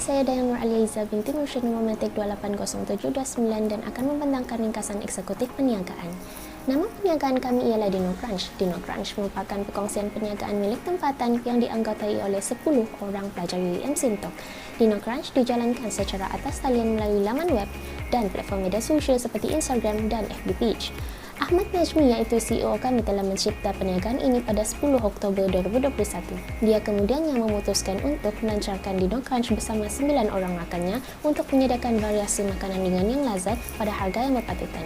saya Dayang Nur Aliaiza binti Mursyid Nomomatik 280729 dan akan membentangkan ringkasan eksekutif perniagaan. Nama perniagaan kami ialah DinoCrunch. DinoCrunch merupakan perkongsian perniagaan milik tempatan yang dianggotai oleh 10 orang pelajar UiM Sintok. DinoCrunch dijalankan secara atas talian melalui laman web dan platform media sosial seperti Instagram dan FB Page. Ahmad Najmi iaitu CEO kami telah mencipta perniagaan ini pada 10 Oktober 2021. Dia kemudian yang memutuskan untuk melancarkan DinoCrunch bersama 9 orang rakannya untuk menyediakan variasi makanan ringan yang lazat pada harga yang berpatutan.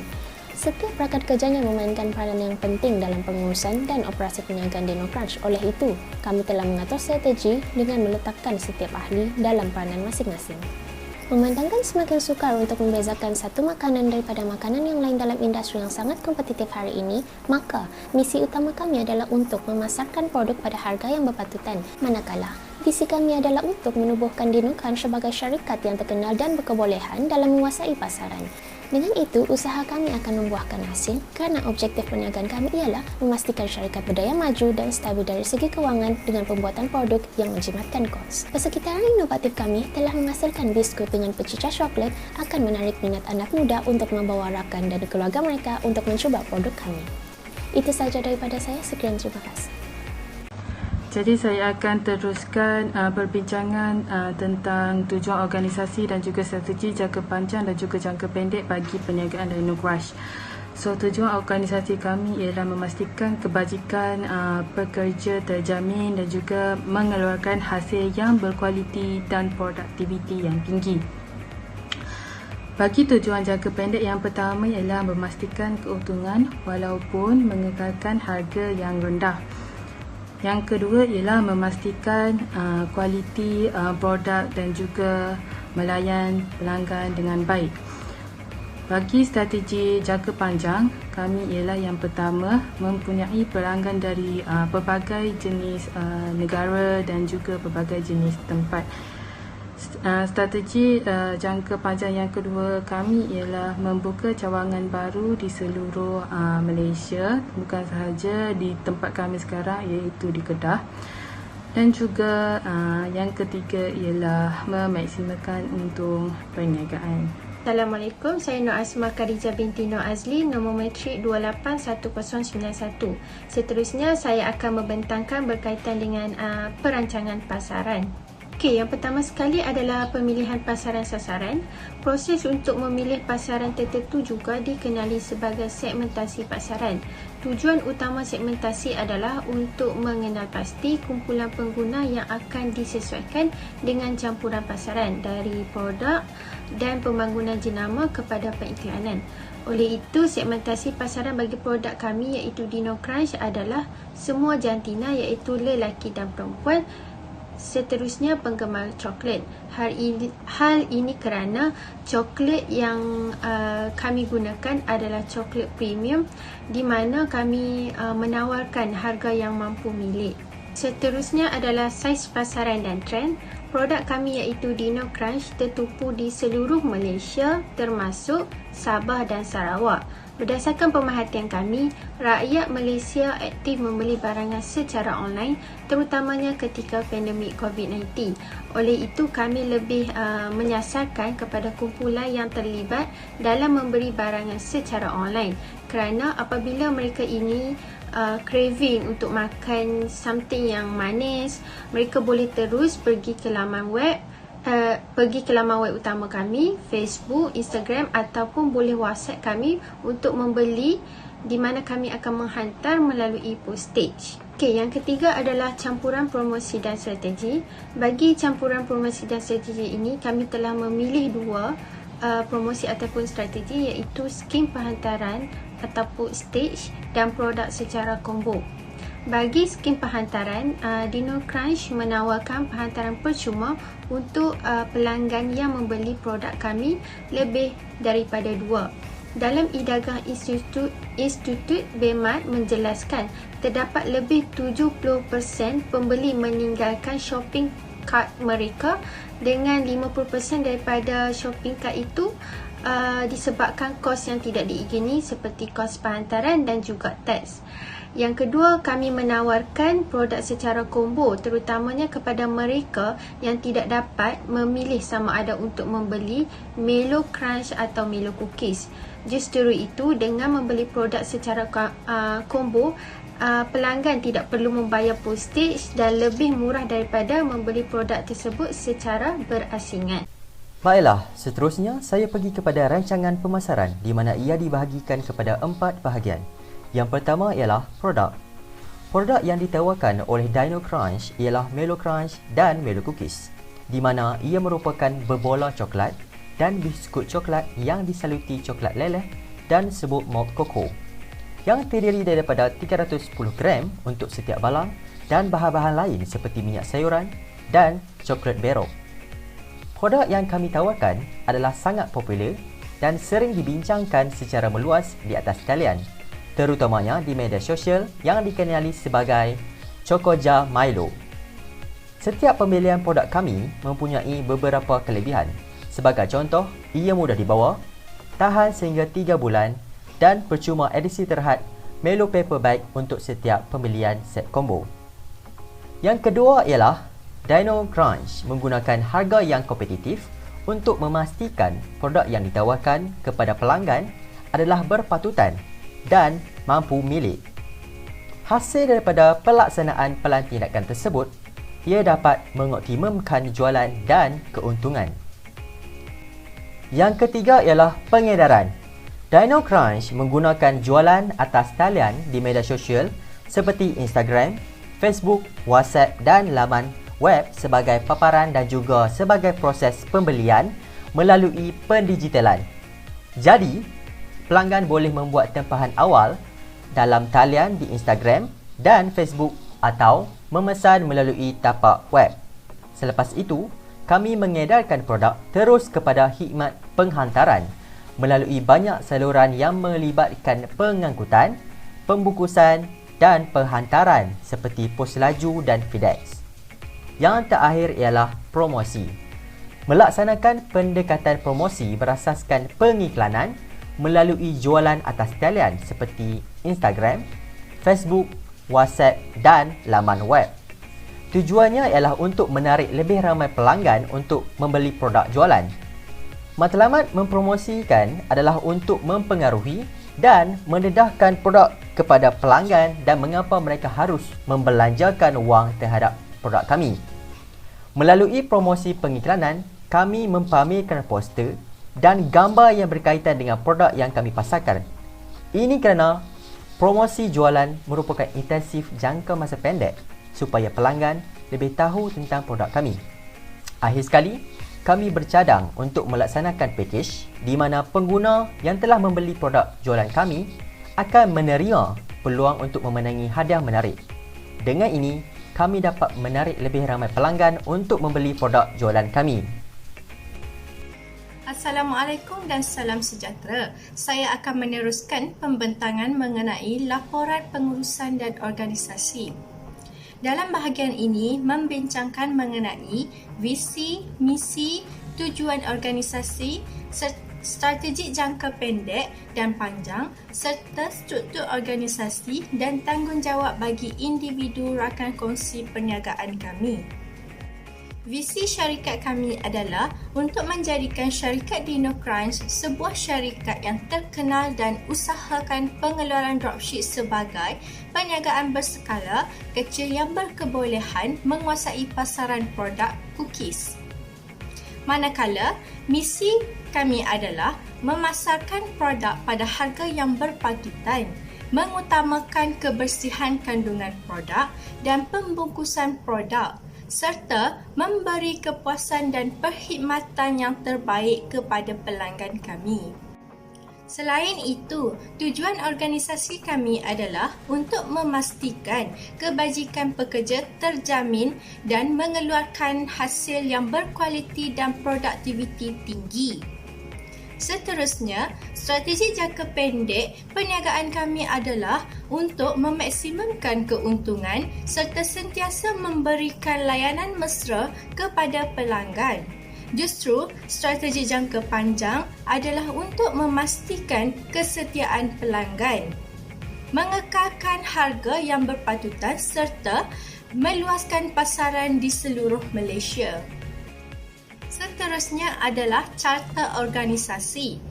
Setiap rakan kerjanya memainkan peranan yang penting dalam pengurusan dan operasi perniagaan DinoCrunch. Oleh itu, kami telah mengatur strategi dengan meletakkan setiap ahli dalam peranan masing-masing. Memandangkan semakin sukar untuk membezakan satu makanan daripada makanan yang lain dalam industri yang sangat kompetitif hari ini, maka misi utama kami adalah untuk memasarkan produk pada harga yang berpatutan. Manakala, visi kami adalah untuk menubuhkan DinoCrunch sebagai syarikat yang terkenal dan berkebolehan dalam menguasai pasaran. Dengan itu, usaha kami akan membuahkan hasil kerana objektif perniagaan kami ialah memastikan syarikat berdaya maju dan stabil dari segi kewangan dengan pembuatan produk yang menjimatkan kos. Persekitaran inovatif kami telah menghasilkan biskut dengan pecicah coklat akan menarik minat anak muda untuk membawa rakan dan keluarga mereka untuk mencuba produk kami. Itu sahaja daripada saya. Sekian, terima kasih. Jadi saya akan teruskan perbincangan tentang tujuan organisasi dan juga strategi jangka panjang dan juga jangka pendek bagi perniagaan DinoCrunch. So, tujuan organisasi kami ialah memastikan kebajikan pekerja terjamin dan juga mengeluarkan hasil yang berkualiti dan produktiviti yang tinggi. Bagi tujuan jangka pendek, yang pertama ialah memastikan keuntungan walaupun mengekalkan harga yang rendah. Yang kedua ialah memastikan kualiti produk dan juga melayan pelanggan dengan baik. Bagi strategi jangka panjang, kami ialah yang pertama mempunyai pelanggan dari pelbagai jenis negara dan juga pelbagai jenis tempat. Strategi jangka panjang yang kedua kami ialah membuka cawangan baru di seluruh Malaysia, bukan sahaja di tempat kami sekarang iaitu di Kedah. Dan juga yang ketiga ialah memaksimalkan untung perniagaan. Assalamualaikum, saya Nur Asma Khadijah binti Nur Azli, nombor matrik 281091. Seterusnya saya akan membentangkan berkaitan dengan perancangan pasaran. Okey, yang pertama sekali adalah pemilihan pasaran sasaran. Proses untuk memilih pasaran tertentu juga dikenali sebagai segmentasi pasaran. Tujuan utama segmentasi adalah untuk mengenal pasti kumpulan pengguna yang akan disesuaikan dengan campuran pasaran dari produk dan pembangunan jenama kepada pengiklanan. Oleh itu, segmentasi pasaran bagi produk kami iaitu DinoCrunch adalah semua jantina iaitu lelaki dan perempuan. Seterusnya, penggemar coklat. Hal ini kerana coklat yang kami gunakan adalah coklat premium di mana kami menawarkan harga yang mampu milik. Seterusnya adalah saiz pasaran dan trend. Produk kami iaitu DinoCrunch tertumpu di seluruh Malaysia termasuk Sabah dan Sarawak. Berdasarkan pemerhatian kami, rakyat Malaysia aktif membeli barangan secara online terutamanya ketika pandemik COVID-19. Oleh itu, kami lebih menyasarkan kepada kumpulan yang terlibat dalam membeli barangan secara online kerana apabila mereka ini craving untuk makan something yang manis, mereka boleh terus pergi ke laman web utama kami, Facebook, Instagram ataupun boleh WhatsApp kami untuk membeli di mana kami akan menghantar melalui postage. Okey, yang ketiga adalah campuran promosi dan strategi. Bagi campuran promosi dan strategi ini, kami telah memilih dua promosi ataupun strategi iaitu skim penghantaran ataupun stage dan produk secara combo. Bagi skim penghantaran, DinoCrunch menawarkan penghantaran percuma untuk pelanggan yang membeli produk kami lebih daripada 2. Dalam e-dagang Institut Bermat menjelaskan terdapat lebih 70% pembeli meninggalkan shopping cart mereka dengan 50% daripada shopping cart itu disebabkan kos yang tidak diingini seperti kos penghantaran dan juga teks. Yang kedua, kami menawarkan produk secara combo terutamanya kepada mereka yang tidak dapat memilih sama ada untuk membeli Milo Crunch atau Milo Cookies. Justru itu, dengan membeli produk secara combo, pelanggan tidak perlu membayar postage dan lebih murah daripada membeli produk tersebut secara berasingan. Baiklah, seterusnya saya pergi kepada rancangan pemasaran di mana ia dibahagikan kepada 4 bahagian. Yang pertama ialah produk. Produk yang ditawarkan oleh Dino Crunch ialah Milo Crunch dan Milo Cookies, di mana ia merupakan berbola coklat dan biskut coklat yang disaluti coklat leleh dan serbuk malt cocoa, yang terdiri daripada 310 gram untuk setiap balang dan bahan-bahan lain seperti minyak sayuran dan coklat berok. Produk yang kami tawarkan adalah sangat popular dan sering dibincangkan secara meluas di atas talian, terutamanya di media sosial yang dikenali sebagai Chocoja Milo. Setiap pembelian produk kami mempunyai beberapa kelebihan. Sebagai contoh, ia mudah dibawa, tahan sehingga 3 bulan dan percuma edisi terhad Milo Paper Bag untuk setiap pembelian set combo. Yang kedua ialah Dino Crunch menggunakan harga yang kompetitif untuk memastikan produk yang ditawarkan kepada pelanggan adalah berpatutan dan mampu milik. Hasil daripada pelaksanaan pelantikan tersebut, ia dapat mengoptimumkan jualan dan keuntungan. Yang ketiga ialah pengedaran. Dino Crunch menggunakan jualan atas talian di media sosial seperti Instagram, Facebook, WhatsApp dan laman web sebagai paparan dan juga sebagai proses pembelian melalui pendigitalan. Jadi, pelanggan boleh membuat tempahan awal dalam talian di Instagram dan Facebook atau memesan melalui tapak web. Selepas itu, kami mengedarkan produk terus kepada khidmat penghantaran melalui banyak saluran yang melibatkan pengangkutan, pembungkusan dan penghantaran seperti pos laju dan FedEx. Yang terakhir ialah promosi. Melaksanakan pendekatan promosi berasaskan pengiklanan melalui jualan atas talian seperti Instagram, Facebook, WhatsApp dan laman web. Tujuannya ialah untuk menarik lebih ramai pelanggan untuk membeli produk jualan. Matlamat mempromosikan adalah untuk mempengaruhi dan mendedahkan produk kepada pelanggan dan mengapa mereka harus membelanjakan wang terhadap produk kami. Melalui promosi pengiklanan, kami mempamerkan poster dan gambar yang berkaitan dengan produk yang kami pasarkan. Ini kerana promosi jualan merupakan intensif jangka masa pendek supaya pelanggan lebih tahu tentang produk kami. Akhir sekali, kami bercadang untuk melaksanakan pakej di mana pengguna yang telah membeli produk jualan kami akan menerima peluang untuk memenangi hadiah menarik. Dengan ini, kami dapat menarik lebih ramai pelanggan untuk membeli produk jualan kami. Assalamualaikum dan salam sejahtera. Saya akan meneruskan pembentangan mengenai laporan pengurusan dan organisasi. Dalam bahagian ini membincangkan mengenai visi, misi, tujuan organisasi, strategi jangka pendek dan panjang serta struktur organisasi dan tanggungjawab bagi individu rakan kongsi perniagaan kami. Visi syarikat kami adalah untuk menjadikan syarikat Dino Crunch sebuah syarikat yang terkenal dan usahakan pengeluaran dropship sebagai perniagaan berskala kecil yang berkebolehan menguasai pasaran produk cookies. Manakala, misi kami adalah memasarkan produk pada harga yang berpatutan, mengutamakan kebersihan kandungan produk dan pembungkusan produk, serta memberi kepuasan dan perkhidmatan yang terbaik kepada pelanggan kami. Selain itu, tujuan organisasi kami adalah untuk memastikan kebajikan pekerja terjamin dan mengeluarkan hasil yang berkualiti dan produktiviti tinggi. Seterusnya, strategi jangka pendek perniagaan kami adalah untuk memaksimumkan keuntungan serta sentiasa memberikan layanan mesra kepada pelanggan. Justru, strategi jangka panjang adalah untuk memastikan kesetiaan pelanggan. mengekalkan harga yang berpatutan serta meluaskan pasaran di seluruh Malaysia. Seterusnya adalah carta organisasi.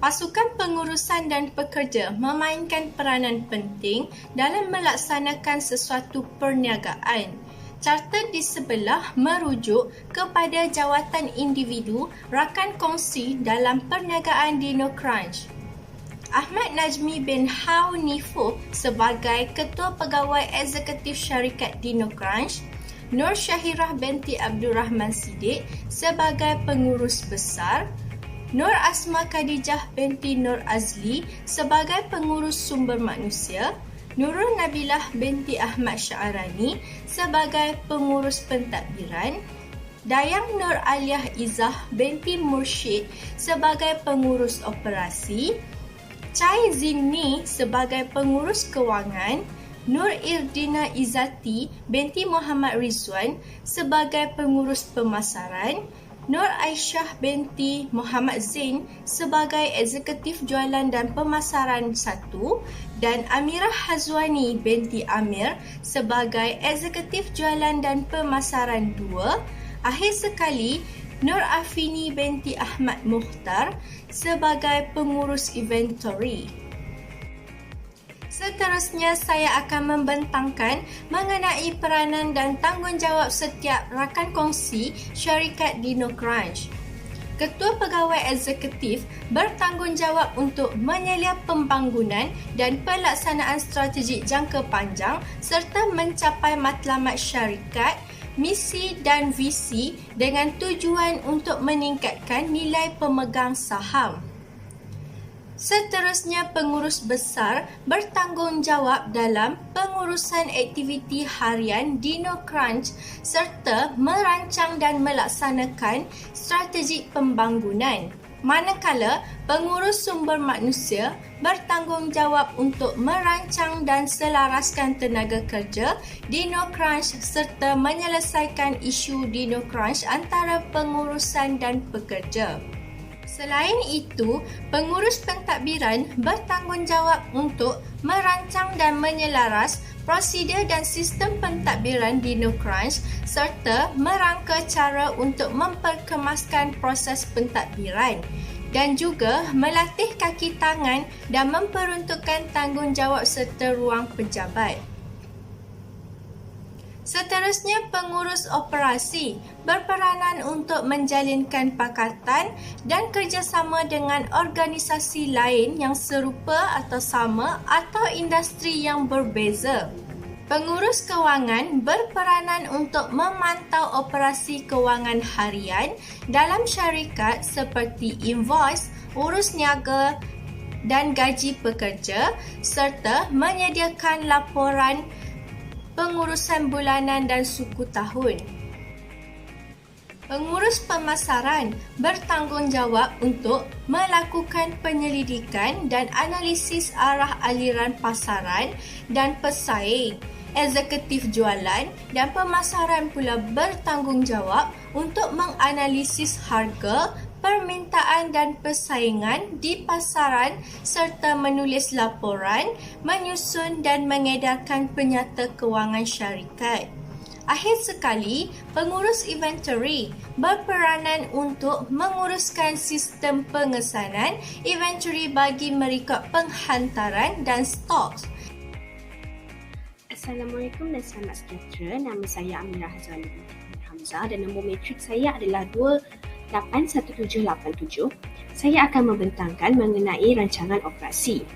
Pasukan pengurusan dan pekerja memainkan peranan penting dalam melaksanakan sesuatu perniagaan. Carta di sebelah merujuk kepada jawatan individu rakan kongsi dalam perniagaan Dino Crunch. Ahmad Najmi bin Hau Nifu sebagai Ketua Pegawai Eksekutif Syarikat Dino Crunch, Nur Syahirah binti Abdul Rahman Siddiq sebagai Pengurus Besar, Nur Asma Khadijah binti Nur Azli sebagai Pengurus Sumber Manusia, Nurul Nabilah binti Ahmad Syarani sebagai Pengurus Pentadbiran, Dayang Nur Aliyah Izzah binti Mursyid sebagai Pengurus Operasi, Chai Zinni sebagai Pengurus Kewangan, Nur Irdina Izzati binti Muhammad Rizwan sebagai Pengurus Pemasaran, Nur Aisyah binti Muhammad Zain sebagai Eksekutif Jualan dan Pemasaran 1 dan Amirah Hazwani binti Amir sebagai Eksekutif Jualan dan Pemasaran 2. Akhir sekali, Nur Afini binti Ahmad Mukhtar sebagai Pengurus Inventory. Seterusnya, saya akan membentangkan mengenai peranan dan tanggungjawab setiap rakan kongsi syarikat Dino Crunch. Ketua Pegawai Eksekutif bertanggungjawab untuk menyelia pembangunan dan pelaksanaan strategik jangka panjang serta mencapai matlamat syarikat, misi dan visi dengan tujuan untuk meningkatkan nilai pemegang saham. Seterusnya, pengurus besar bertanggungjawab dalam pengurusan aktiviti harian Dino Crunch serta merancang dan melaksanakan strategi pembangunan. Manakala pengurus sumber manusia bertanggungjawab untuk merancang dan selaraskan tenaga kerja Dino Crunch serta menyelesaikan isu Dino Crunch antara pengurusan dan pekerja. Selain itu, pengurus pentadbiran bertanggungjawab untuk merancang dan menyelaras prosedur dan sistem pentadbiran Dino Crunch serta merangka cara untuk memperkemaskan proses pentadbiran dan juga melatih kaki tangan dan memperuntukkan tanggungjawab serta ruang pejabat. Seterusnya, pengurus operasi berperanan untuk menjalinkan pakatan dan kerjasama dengan organisasi lain yang serupa atau sama atau industri yang berbeza. Pengurus kewangan berperanan untuk memantau operasi kewangan harian dalam syarikat seperti invoice, urus niaga dan gaji pekerja serta menyediakan laporan pengurusan bulanan dan suku tahun. Pengurus pemasaran bertanggungjawab untuk melakukan penyelidikan dan analisis arah aliran pasaran dan pesaing. Eksekutif jualan dan pemasaran pula bertanggungjawab untuk menganalisis harga, permintaan dan persaingan di pasaran serta menulis laporan, menyusun dan mengedarkan penyata kewangan syarikat. Akhir sekali, pengurus inventory berperanan untuk menguruskan sistem pengesanan inventory bagi merekod penghantaran dan stok. Assalamualaikum dan selamat sejahtera. Nama saya Amirah Hazwani binti Hamzah dan nombor matrik saya adalah 2817877. Saya akan membentangkan mengenai rancangan operasi.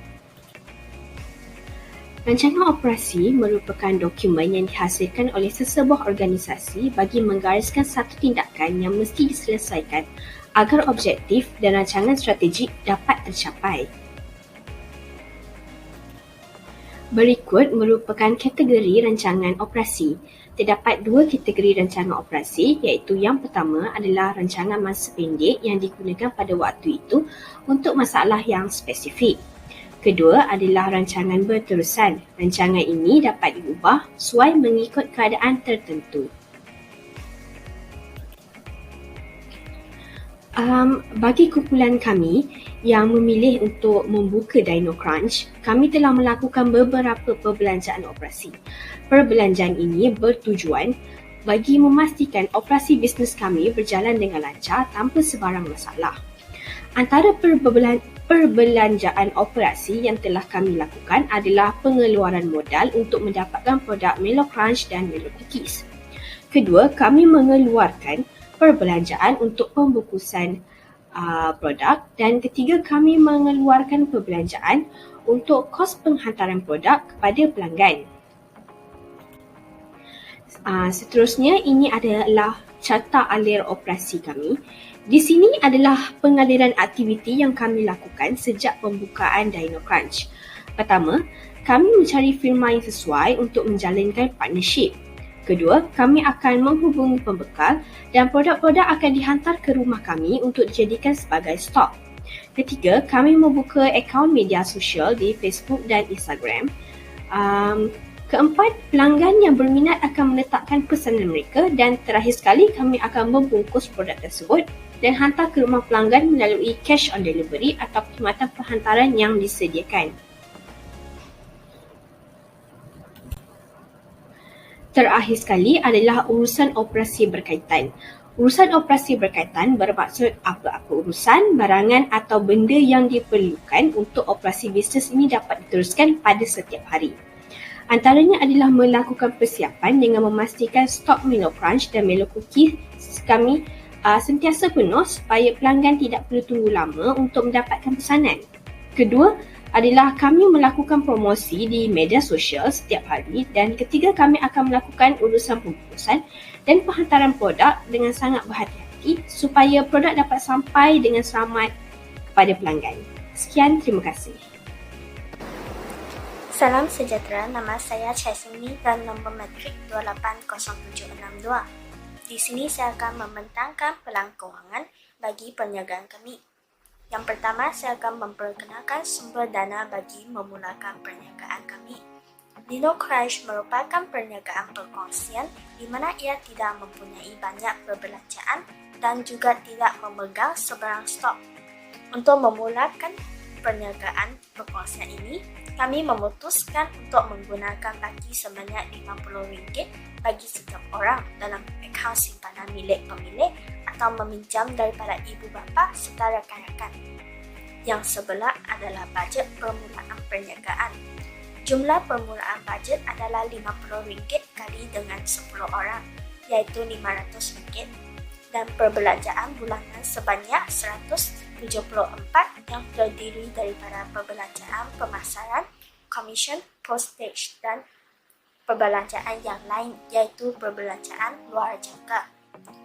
Rancangan operasi merupakan dokumen yang dihasilkan oleh sesebuah organisasi bagi menggariskan satu tindakan yang mesti diselesaikan agar objektif dan rancangan strategik dapat tercapai. Berikut merupakan kategori rancangan operasi. Terdapat dua kategori rancangan operasi, iaitu yang pertama adalah rancangan masa pendek yang digunakan pada waktu itu untuk masalah yang spesifik. Kedua adalah rancangan berterusan. Rancangan ini dapat diubah sesuai mengikut keadaan tertentu. Bagi kumpulan kami, yang memilih untuk membuka DinoCrunch, kami telah melakukan beberapa perbelanjaan operasi. Perbelanjaan ini bertujuan bagi memastikan operasi bisnes kami berjalan dengan lancar tanpa sebarang masalah. Antara perbelanjaan operasi yang telah kami lakukan adalah pengeluaran modal untuk mendapatkan produk Milo Crunch dan Milo Cookies. Kedua, kami mengeluarkan perbelanjaan untuk pembungkusan produk, dan ketiga, kami mengeluarkan perbelanjaan untuk kos penghantaran produk kepada pelanggan. Seterusnya, ini adalah carta alir operasi kami. Di sini adalah pengaliran aktiviti yang kami lakukan sejak pembukaan DinoCrunch. Pertama, kami mencari firma yang sesuai untuk menjalinkan partnership. Kedua, kami akan menghubungi pembekal dan produk-produk akan dihantar ke rumah kami untuk dijadikan sebagai stok. Ketiga, kami membuka akaun media sosial di Facebook dan Instagram. Keempat, pelanggan yang berminat akan meletakkan pesanan mereka, dan terakhir sekali kami akan membungkus produk tersebut dan hantar ke rumah pelanggan melalui cash on delivery atau perkhidmatan penghantaran yang disediakan. Terakhir sekali adalah urusan operasi berkaitan. Urusan operasi berkaitan bermaksud apa-apa urusan, barangan atau benda yang diperlukan untuk operasi bisnes ini dapat diteruskan pada setiap hari. Antaranya adalah melakukan persiapan dengan memastikan stok Milo Crunch dan Milo Cookies kami sentiasa penuh supaya pelanggan tidak perlu tunggu lama untuk mendapatkan pesanan. Kedua adalah kami melakukan promosi di media sosial setiap hari, dan ketiga, kami akan melakukan urusan pembungkusan dan penghantaran produk dengan sangat berhati-hati supaya produk dapat sampai dengan selamat kepada pelanggan. Sekian, terima kasih. Salam sejahtera, nama saya Chai Singmi dan nombor metrik 280762. Di sini saya akan membentangkan pelan kewangan bagi perniagaan kami. Yang pertama, saya akan memperkenalkan sumber dana bagi memulakan perniagaan kami. DinoCrunch merupakan perniagaan perkongsian di mana ia tidak mempunyai banyak perbelanjaan dan juga tidak memegang sebarang stok. Untuk memulakan perniagaan perkongsian ini, kami memutuskan untuk menggunakan baki sebanyak RM50 bagi setiap orang dalam akaun simpanan milik pemilik atau meminjam daripada ibu bapa serta rakan-rakan. Yang sebelah adalah bajet permulaan perniagaan. Jumlah permulaan bajet adalah RM50 kali dengan 10 orang, iaitu RM500, dan perbelanjaan bulanan sebanyak RM174 yang terdiri daripada perbelanjaan pemasaran, komisen, postage, dan perbelanjaan yang lain, iaitu perbelanjaan luar jangka.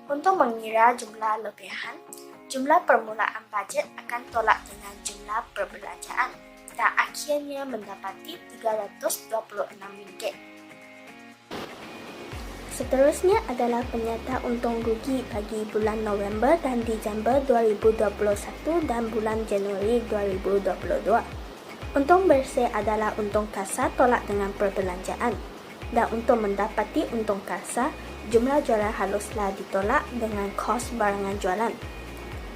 Untuk mengira jumlah lebihan, jumlah permulaan bajet akan tolak dengan jumlah perbelanjaan dan akhirnya mendapati RM326. Seterusnya adalah penyata untung rugi bagi bulan November dan Disember 2021 dan bulan Januari 2022. Untung bersih adalah untung kasa tolak dengan perbelanjaan. Dan untuk mendapati untung kasa, jumlah jualan haruslah ditolak dengan kos barangan jualan.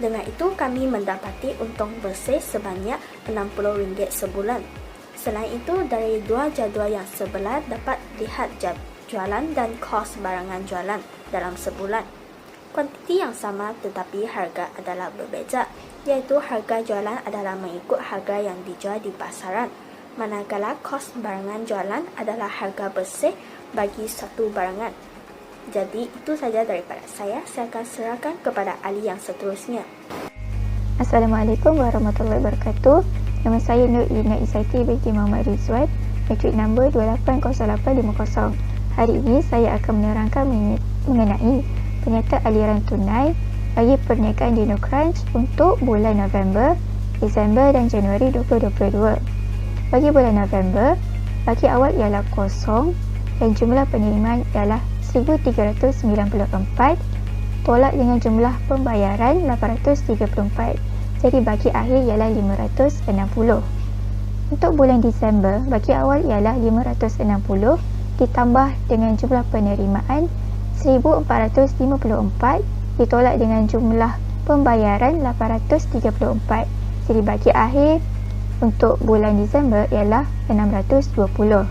Dengan itu, kami mendapati untung bersih sebanyak RM60 sebulan. Selain itu, dari dua jadual yang sebelah dapat lihat jualan dan kos barangan jualan dalam sebulan. Kuantiti yang sama tetapi harga adalah berbeza, iaitu harga jualan adalah mengikut harga yang dijual di pasaran, manakala kos barangan jualan adalah harga bersih bagi satu barangan. Jadi itu saja daripada saya akan serahkan kepada ahli yang seterusnya. Assalamualaikum warahmatullahi wabarakatuh. Nama saya Nur Lina Isaiti binti Muhammad Rizwan, metrik nombor 280850. Hari ini saya akan menerangkan mengenai penyata aliran tunai bagi perniagaan DinoCrunch untuk bulan November, Disember dan Januari 2022. Bagi bulan November, baki awal ialah kosong dan jumlah penerimaan ialah 1,394, tolak dengan jumlah pembayaran 834. Jadi baki akhir ialah 560. Untuk bulan Disember, baki awal ialah 560 ditambah dengan jumlah penerimaan 1,454 ditolak dengan jumlah pembayaran 834. Jadi baki akhir untuk bulan Disember ialah 620.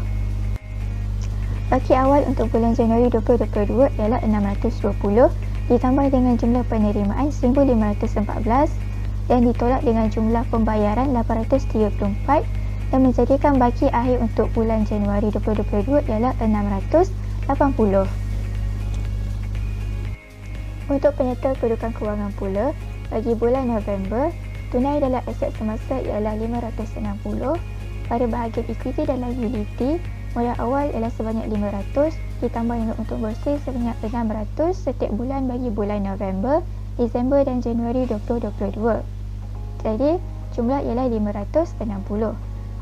Baki awal untuk bulan Januari 2022 ialah 620 ditambah dengan jumlah penerimaan 1,514 dan ditolak dengan jumlah pembayaran 834 dan menjadikan baki akhir untuk bulan Januari 2022 ialah 680. Untuk penyerta kedudukan kewangan pula, bagi bulan November, tunai dalam aset semasa ialah 560, pada bahagian equity dan liability, modal awal ialah sebanyak 500 ditambah dengan untung bersih sebanyak 600 setiap bulan bagi bulan November, Disember dan Januari 2022. Jadi, jumlah ialah 560.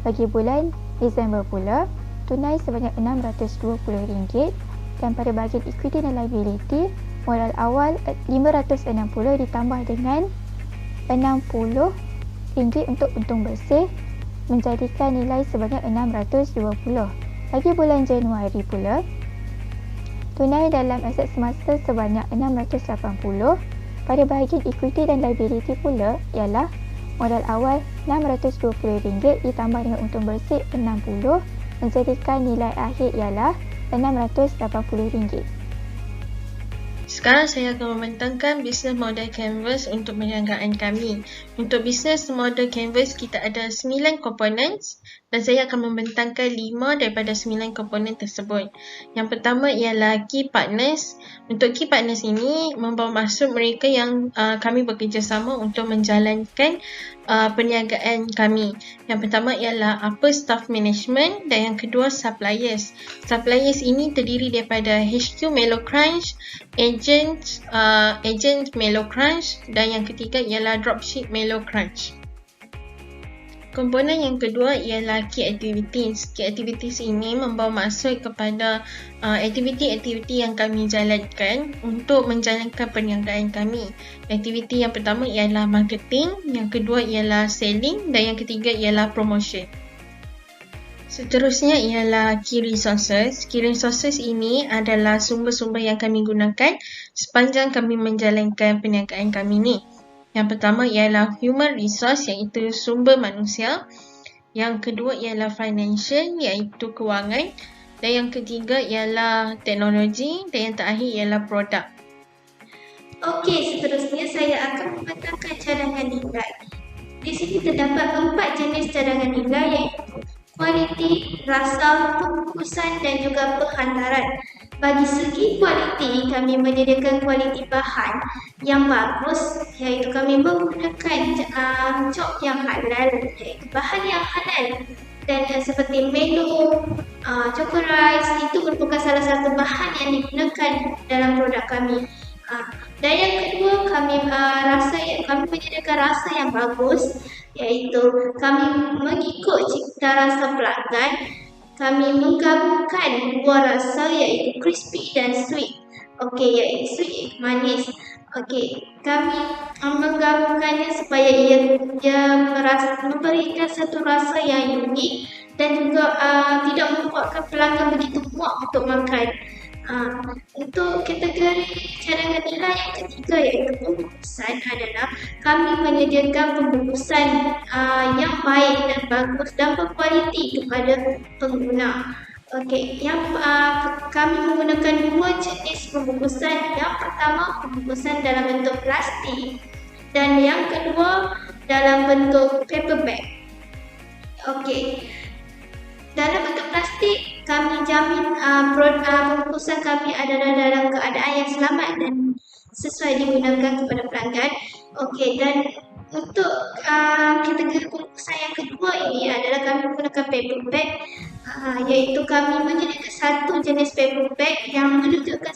Bagi bulan Disember pula, tunai sebanyak RM620 dan pada bahagian equity dan liability, modal awal 560 ditambah dengan RM60 untuk untung bersih menjadikan nilai sebanyak 620. Bagi bulan Januari pula, tunai dalam aset semasa sebanyak 680. Pada bahagian equity dan liability pula ialah modal awal RM620 ditambah dengan untung bersih 60 menjadikan nilai akhir ialah RM680. Sekarang saya akan membentangkan bisnes model canvas untuk perniagaan kami. Untuk bisnes model canvas kita ada 9 komponen dan saya akan membentangkan 5 daripada 9 komponen tersebut. Yang pertama ialah key partners. Untuk key partners ini membawa maksud mereka yang kami bekerjasama untuk menjalankan perniagaan kami. Yang pertama ialah upper staff management dan yang kedua suppliers. Suppliers ini terdiri daripada HQ Melo Crunch, agent Melo Crunch dan yang ketiga ialah dropship Melo Crunch. Komponen yang kedua ialah key activities. Key activities ini membawa maksud kepada aktiviti-aktiviti yang kami jalankan untuk menjalankan perniagaan kami. Aktiviti yang pertama ialah marketing, yang kedua ialah selling dan yang ketiga ialah promotion. Seterusnya ialah key resources. Key resources ini adalah sumber-sumber yang kami gunakan sepanjang kami menjalankan perniagaan kami ni. Yang pertama ialah human resource iaitu sumber manusia. Yang kedua ialah financial iaitu kewangan. Dan yang ketiga ialah teknologi dan yang terakhir ialah produk. Okey, seterusnya saya akan membentangkan cadangan nilai. Di sini terdapat 4 jenis cadangan nilai iaitu kualiti, rasa, pembungkusan dan juga penghantaran. Bagi segi kualiti, kami menyediakan kualiti bahan yang bagus iaitu kami menggunakan cok yang halal iaitu bahan yang halal dan seperti Melo, Choco Rice itu merupakan salah satu bahan yang digunakan dalam produk kami. Dan yang kedua, kami menyediakan rasa yang bagus iaitu kami mengikut cita rasa pelanggan. Kami menggabungkan dua rasa iaitu crispy dan sweet. Okey, iaitu sweet iaitu manis. Okey, kami menggabungkannya supaya ia memberikan satu rasa yang unik dan juga tidak membuatkan pelanggan begitu muak untuk makan. Untuk kategori cadangan nilai yang ketiga iaitu pembungkusan adalah kami menyediakan pembungkusan yang baik dan bagus dan berkualiti kepada pengguna. Okey, kami menggunakan dua jenis pembungkusan. Yang pertama pembungkusan dalam bentuk plastik dan yang kedua dalam bentuk paper bag. Okey. Dalam bentuk plastik, kami jamin pembungkusan kami adalah dalam keadaan yang selamat dan sesuai digunakan kepada pelanggan. Okey, dan untuk kategori pembungkusan yang kedua ini adalah kami menggunakan paper bag, iaitu kami menyediakan satu jenis paper bag yang menunjukkan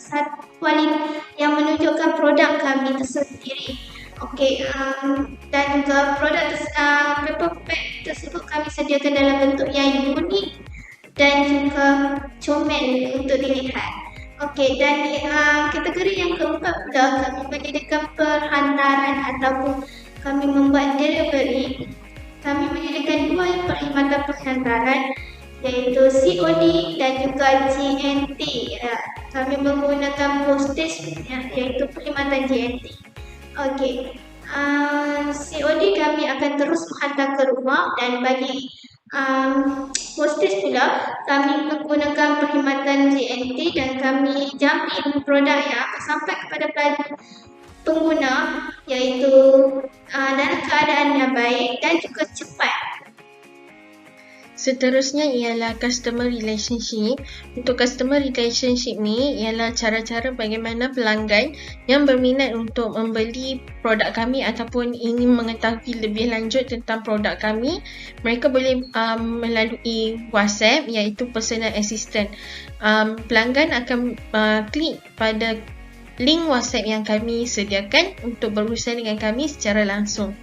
yang menunjukkan produk kami tersendiri. Okey, dan juga produk paper bag tersebut kami sediakan dalam bentuk yang unik dan juga comel untuk dilihat. Okey, dan kategori yang keempat pula kami menyediakan perhantaran ataupun kami membuat delivery. Kami menyediakan dua perkhidmatan perhantaran iaitu COD dan juga GNT. Kami menggunakan postage iaitu perkhidmatan GNT. Okey, COD kami akan terus menghantar ke rumah, dan bagi hostess pula kami menggunakan perkhidmatan JNT dan kami jamin produk yang akan sampai kepada pengguna iaitu dalam keadaan yang baik dan juga cepat. Seterusnya ialah customer relationship. Untuk customer relationship ni ialah cara-cara bagaimana pelanggan yang berminat untuk membeli produk kami ataupun ingin mengetahui lebih lanjut tentang produk kami, mereka boleh melalui WhatsApp iaitu personal assistant. Pelanggan akan klik pada link WhatsApp yang kami sediakan untuk berurusan dengan kami secara langsung.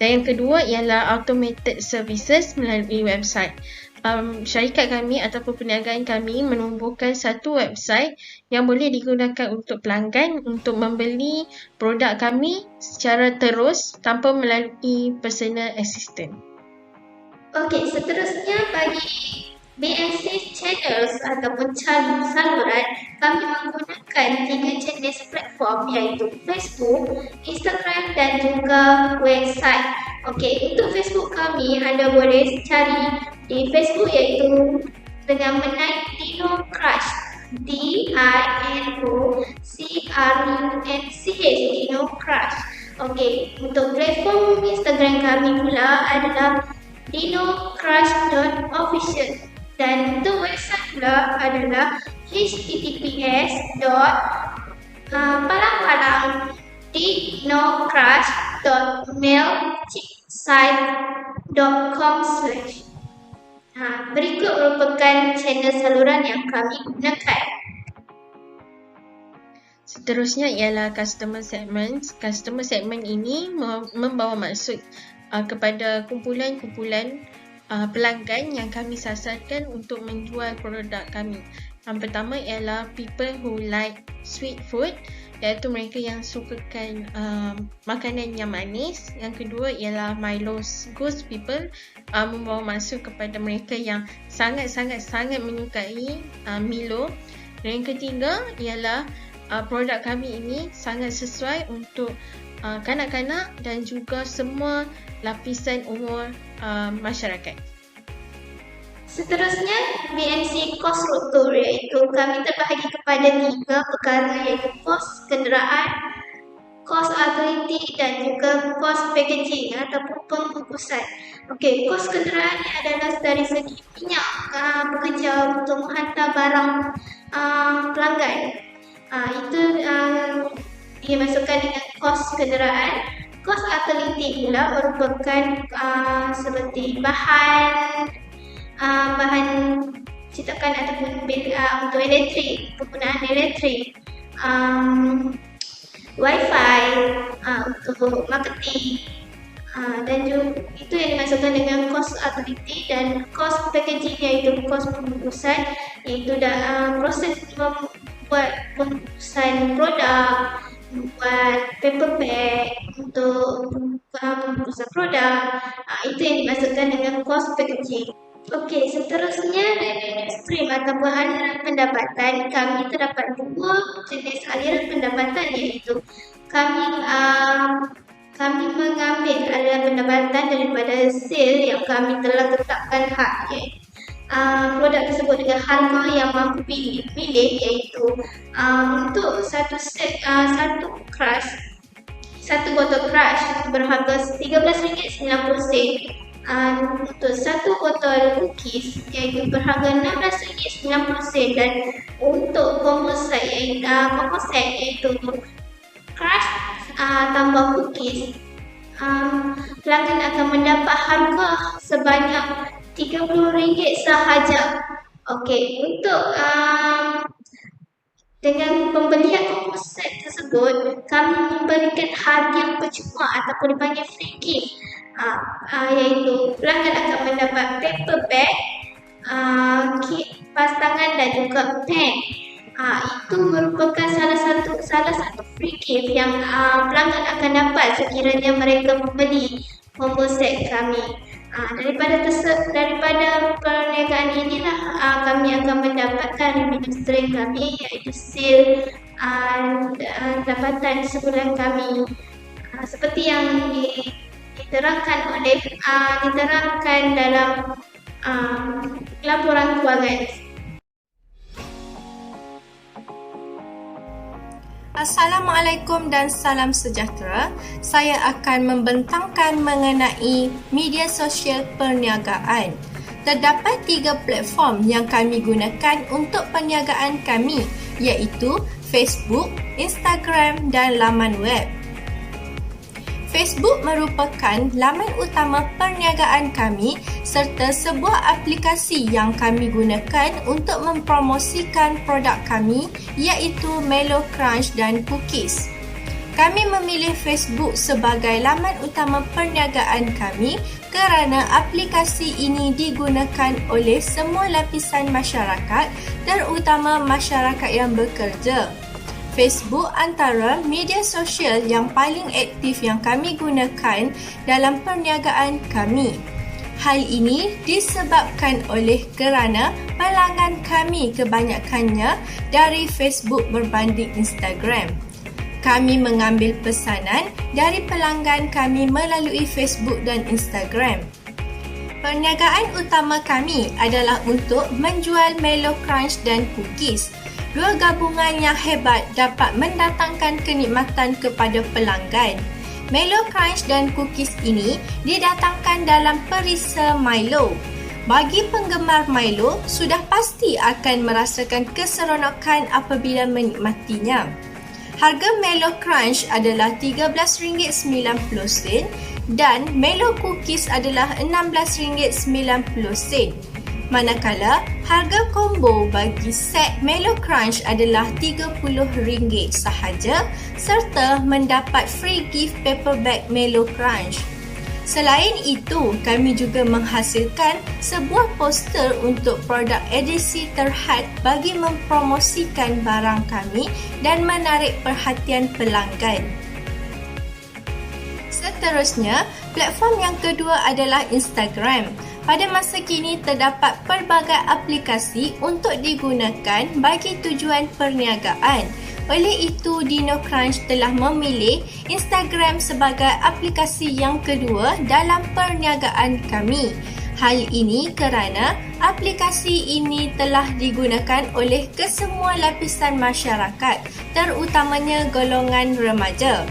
Dan yang kedua ialah automated services melalui website. Syarikat kami ataupun perniagaan kami menubuhkan satu website yang boleh digunakan untuk pelanggan untuk membeli produk kami secara terus tanpa melalui personal assistant. Okey, seterusnya bagi BNC channels ataupun saluran, kami menggunakan 3 jenis platform iaitu Facebook, Instagram dan juga website. Okey, untuk Facebook kami anda boleh cari di Facebook iaitu dengan menaik Dino Crush, DINOCRUNCH, Dino Crush. Okey, untuk platform Instagram kami pula adalah dinocrush.official. Dan untuk website pula adalah https://dinocrush.mailchimp.com/. Berikut merupakan channel saluran yang kami gunakan. Seterusnya ialah customer segment. Customer segment ini membawa maksud kepada kumpulan-kumpulan pelanggan yang kami sasarkan untuk menjual produk kami. Yang pertama ialah people who like sweet food, iaitu mereka yang sukakan makanan yang manis. Yang kedua ialah Milo's Goose people, membawa maksud kepada mereka yang sangat-sangat menyukai Milo. Dan yang ketiga ialah produk kami ini sangat sesuai untuk kanak-kanak dan juga semua lapisan umur masyarakat. Seterusnya, BNC Cost Rotor iaitu kami terbahagi kepada 3 perkara iaitu kos kenderaan, kos utility dan juga kos packaging ataupun pembungkusan. Okey, kos kenderaan ni adalah dari segi minyak bekerja untuk menghantar barang pelanggan. Itu dimasukkan dengan kos kenderaan. Kos utility pula merupakan seperti bahan cetakan ataupun untuk elektrik, penggunaan elektrik, wifi, untuk marketing, dan juga itu yang dimasukkan dengan kos utility. Dan kos packaging iaitu kos pembungkusan, iaitu proses membuat pembungkusan produk, membuat paper bag untuk pembungkusan produk, itu yang dimasukkan dengan kos packaging. Okey, seterusnya revenue stream ataupun aliran pendapatan. Kami terdapat 2 jenis aliran pendapatan iaitu kami mengambil aliran pendapatan daripada sale yang kami telah tetapkan harga produk tersebut dengan harga yang mampu pilih iaitu untuk satu botol crush berharga RM13.90. Untuk satu botol cookies iaitu berharga RM16.90. Dan untuk combo set iaitu crush tambah cookies, pelanggan akan mendapat harga sebanyak RM30 sahaja. Okey, untuk dengan pembelian combo set tersebut, kami memberikan hadiah percuma ataupun dipanggil free gift, iaitu pelanggan akan mendapat paper bag, kit pastangan dan juga pen. Itu merupakan salah satu free gift yang pelanggan akan dapat sekiranya mereka membeli combo set kami. Daripada perniagaan inilah kami akan mendapatkan revenue stream kami iaitu sale, pendapatan sebulan kami. seperti yang diterangkan dalam laporan kewangan. Assalamualaikum dan salam sejahtera. Saya akan membentangkan mengenai media sosial perniagaan. Terdapat 3 platform yang kami gunakan untuk perniagaan kami, iaitu Facebook, Instagram dan laman web. Facebook merupakan laman utama perniagaan kami serta sebuah aplikasi yang kami gunakan untuk mempromosikan produk kami, iaitu Melo Crunch dan Cookies. Kami memilih Facebook sebagai laman utama perniagaan kami kerana aplikasi ini digunakan oleh semua lapisan masyarakat, terutama masyarakat yang bekerja. Facebook antara media sosial yang paling aktif yang kami gunakan dalam perniagaan kami. Hal ini disebabkan oleh kerana pelanggan kami kebanyakannya dari Facebook berbanding Instagram. Kami mengambil pesanan dari pelanggan kami melalui Facebook dan Instagram. Perniagaan utama kami adalah untuk menjual Melo Crunch dan Cookies. 2 gabungan yang hebat dapat mendatangkan kenikmatan kepada pelanggan. Melo Crunch dan Cookies ini didatangkan dalam perisa Milo. Bagi penggemar Milo, sudah pasti akan merasakan keseronokan apabila menikmatinya. Harga Melo Crunch adalah RM13.90 dan Melo Cookies adalah RM16.90. Manakala harga combo bagi set Melo Crunch adalah RM30 sahaja serta mendapat free gift paper bag Melo Crunch. Selain itu, kami juga menghasilkan sebuah poster untuk produk edisi terhad bagi mempromosikan barang kami dan menarik perhatian pelanggan. Seterusnya, platform yang kedua adalah Instagram. Pada masa kini terdapat pelbagai aplikasi untuk digunakan bagi tujuan perniagaan. Oleh itu, DinoCrunch telah memilih Instagram sebagai aplikasi yang kedua dalam perniagaan kami. Hal ini kerana aplikasi ini telah digunakan oleh kesemua lapisan masyarakat, terutamanya golongan remaja.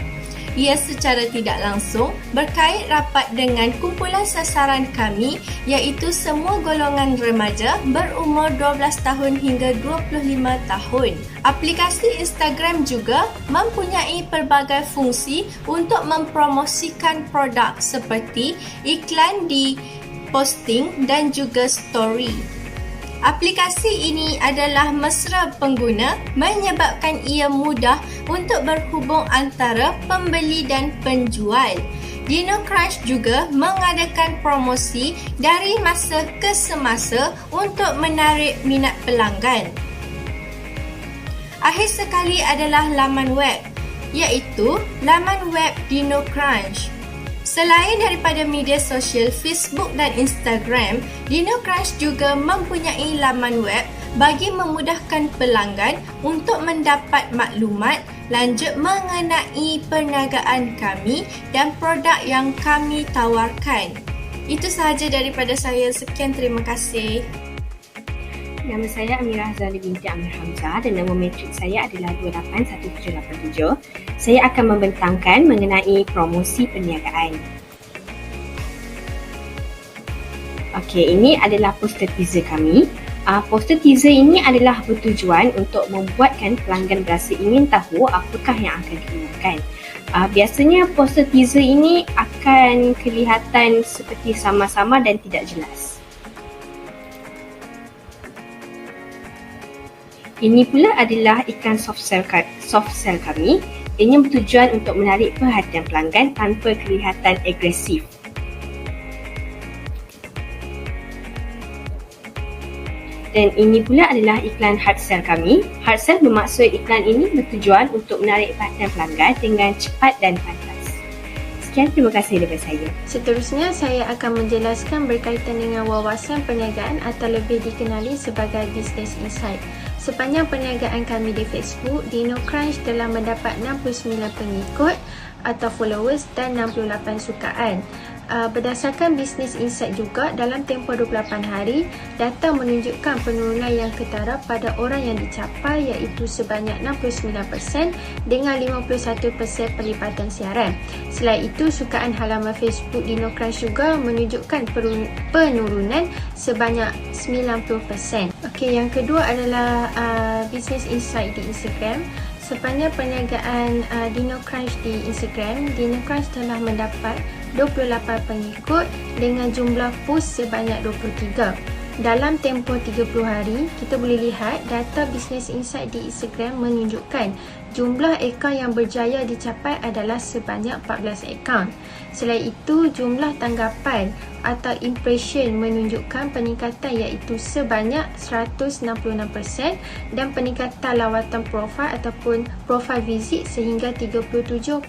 Ia secara tidak langsung berkait rapat dengan kumpulan sasaran kami, iaitu semua golongan remaja berumur 12 tahun hingga 25 tahun. Aplikasi Instagram juga mempunyai pelbagai fungsi untuk mempromosikan produk seperti iklan di posting dan juga story. Aplikasi ini adalah mesra pengguna menyebabkan ia mudah untuk berhubung antara pembeli dan penjual. DinoCrunch juga mengadakan promosi dari masa ke semasa untuk menarik minat pelanggan. Akhir sekali adalah laman web, iaitu laman web DinoCrunch. Selain daripada media sosial Facebook dan Instagram, DinoCrunch juga mempunyai laman web bagi memudahkan pelanggan untuk mendapat maklumat lanjut mengenai perniagaan kami dan produk yang kami tawarkan. Itu sahaja daripada saya. Sekian, terima kasih. Nama saya Amirah Zali binti Amir Hamzah dan nama matrik saya adalah 281787. Saya akan membentangkan mengenai promosi perniagaan. Okey, ini adalah poster teaser kami. Poster teaser ini adalah bertujuan untuk membuatkan pelanggan berasa ingin tahu apakah yang akan digunakan. Biasanya poster teaser ini akan kelihatan seperti sama-sama dan tidak jelas. Ini pula adalah iklan soft sell kami. Ini bertujuan untuk menarik perhatian pelanggan tanpa kelihatan agresif. Dan ini pula adalah iklan hard sell kami. Hard sell bermaksud iklan ini bertujuan untuk menarik perhatian pelanggan dengan cepat dan pantas. Sekian, terima kasih daripada saya. Seterusnya, saya akan menjelaskan berkaitan dengan wawasan perniagaan atau lebih dikenali sebagai Business Insight. Sepanjang perniagaan kami di Facebook, DinoCrunch telah mendapat 69 pengikut atau followers dan 68 sukaan. Berdasarkan Business Insight juga, dalam tempoh 28 hari, data menunjukkan penurunan yang ketara pada orang yang dicapai iaitu sebanyak 69% dengan 51% perlipatan siaran. Selain itu, sukaan halaman Facebook DinoCrunch juga menunjukkan penurunan sebanyak 90%. Okey, yang kedua adalah Business Insight di Instagram. Sepanjang perniagaan DinoCrunch di Instagram, DinoCrunch telah mendapat 28 pengikut dengan jumlah post sebanyak 23. Dalam tempoh 30 hari, kita boleh lihat data Business Insight di Instagram menunjukkan jumlah akaun yang berjaya dicapai adalah sebanyak 14 akaun. Selain itu, jumlah tanggapan atau impression menunjukkan peningkatan iaitu sebanyak 166% dan peningkatan lawatan profil ataupun profil visit sehingga 37.5%.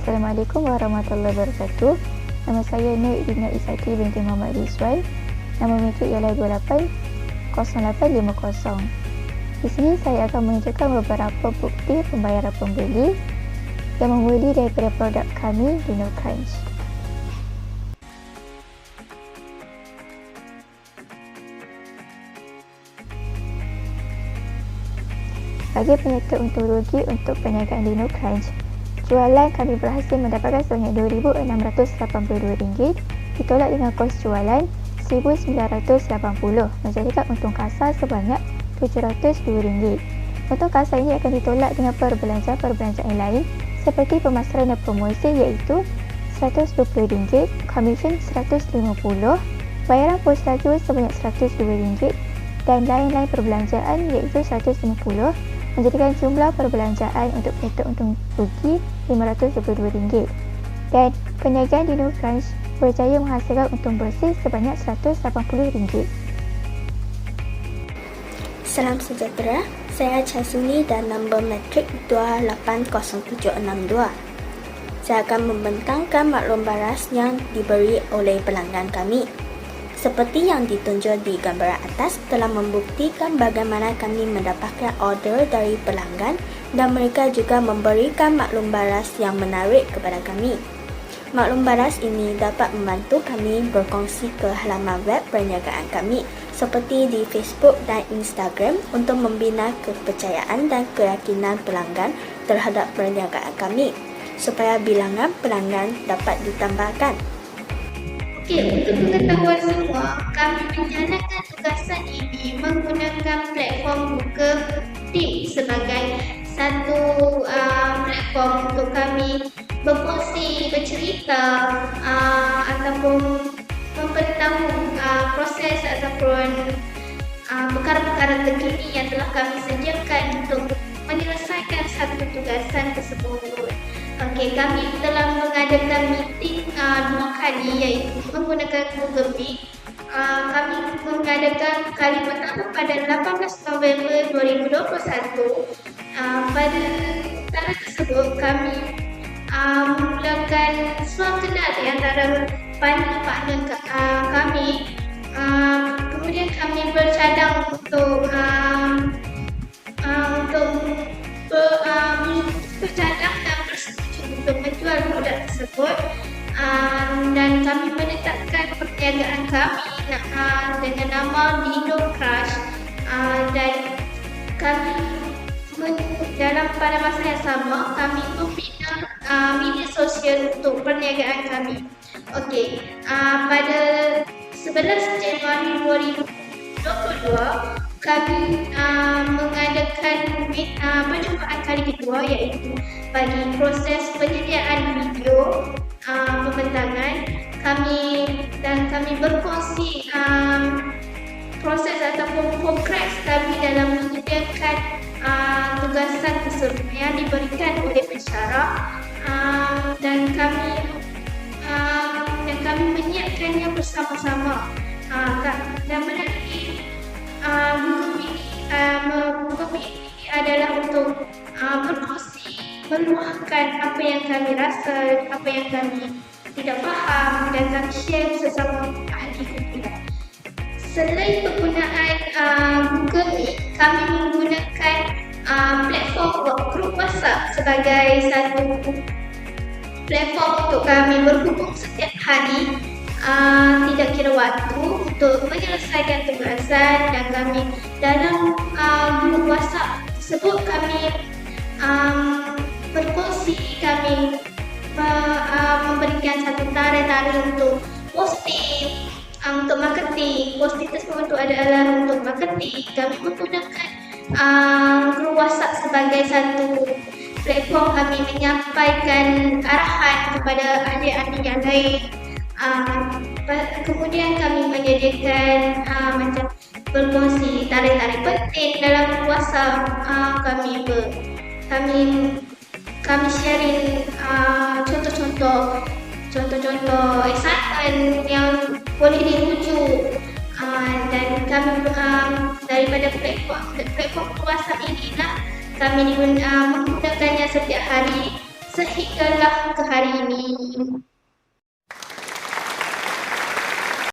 Assalamualaikum warahmatullahi wabarakatuh. Nama saya Nur Ina Isaiti binti Muhammad Rizwan. Nama matrik ialah 280850. Di sini saya akan menunjukkan beberapa bukti pembayaran pembeli yang membeli daripada produk kami DinoCrunch. Bagi penyerta untung rugi untuk perniagaan DinoCrunch, jualan kami berhasil mendapatkan sebanyak RM2,682, ditolak dengan kos jualan RM1,980, menjadikan untung kasar sebanyak RM702. Untung kasar ini akan ditolak dengan perbelanjaan lain seperti pemasaran dan promosi iaitu RM120, komisen RM150, bayaran pos laju sebanyak RM102 dan lain-lain perbelanjaan iaitu RM150, menjadikan jumlah perbelanjaan untuk penyerta untung rugi RM522. Dan perniagaan DinoCrunch berjaya menghasilkan untung bersih sebanyak RM180. Salam sejahtera, saya Chasini dan nombor matrik 280762. Saya akan membentangkan maklum baras yang diberi oleh pelanggan kami. Seperti yang ditunjuk di gambaran atas, telah membuktikan bagaimana kami mendapatkan order dari pelanggan dan mereka juga memberikan maklum baras yang menarik kepada kami. Maklum baras ini dapat membantu kami berkongsi ke halaman web perniagaan kami seperti di Facebook dan Instagram untuk membina kepercayaan dan keyakinan pelanggan terhadap perniagaan kami supaya bilangan pelanggan dapat ditambahkan. Okey, untuk pengetahuan semua, kami menjalankan tugasan ini menggunakan platform Google Team sebagai satu platform untuk kami berkongsi, bercerita ataupun memberitahu proses ataupun perkara-perkara terkini yang telah kami sediakan untuk menyelesaikan satu tugasan tersebut. Okey, kami telah mengadakan meeting 2 kali iaitu menggunakan Google Meet. Kami mengadakan kali pertama pada 18 November 2021. Pada tanggal tersebut kami memulakan suatu kenal di antara partner kami. Kemudian kami bercadang untuk bercadang dan bersetuju untuk menjual produk tersebut, dan kami menetapkan perniagaan kami dengan nama DinoCrunch, dan kami dalam pada masa yang sama kami membina media sosial untuk perniagaan kami. Okey, pada 11 Januari 2022 kami mengadakan perjumpaan kali kedua iaitu bagi proses penyediaan video pembentangan kami berkongsi proses ataupun progres kami dalam menyediakan tugasan tersebut yang diberikan oleh pensyarah, dan kami menyiapkannya bersama-sama dan melalui Google Meet ini adalah untuk berkongsi, meluahkan apa yang kami rasa, apa yang kami tidak faham dan kami share bersama ahli kumpulan. Selain penggunaan Google Meet, kami menggunakan platform grup WhatsApp sebagai satu platform untuk kami berhubung setiap hari, tidak kira waktu, untuk menyelesaikan tugasan. Dan kami dalam grup WhatsApp tersebut kami berkongsi, kami memberikan satu tarikh-tarikh untuk posting, untuk marketing. Posting tersebut adalah untuk marketing. Kami menggunakan grup WhatsApp sebagai satu platform kami menyampaikan arahan kepada adik-adik yang lain. Kemudian kami menyediakan macam berkongsi tarikh-tarikh penting dalam WhatsApp. Kami sharing contoh-contoh assignment yang boleh dirujuk, dan kami daripada platform WhatsApp inilah kami menggunakannya setiap hari sehinggalah ke hari ini.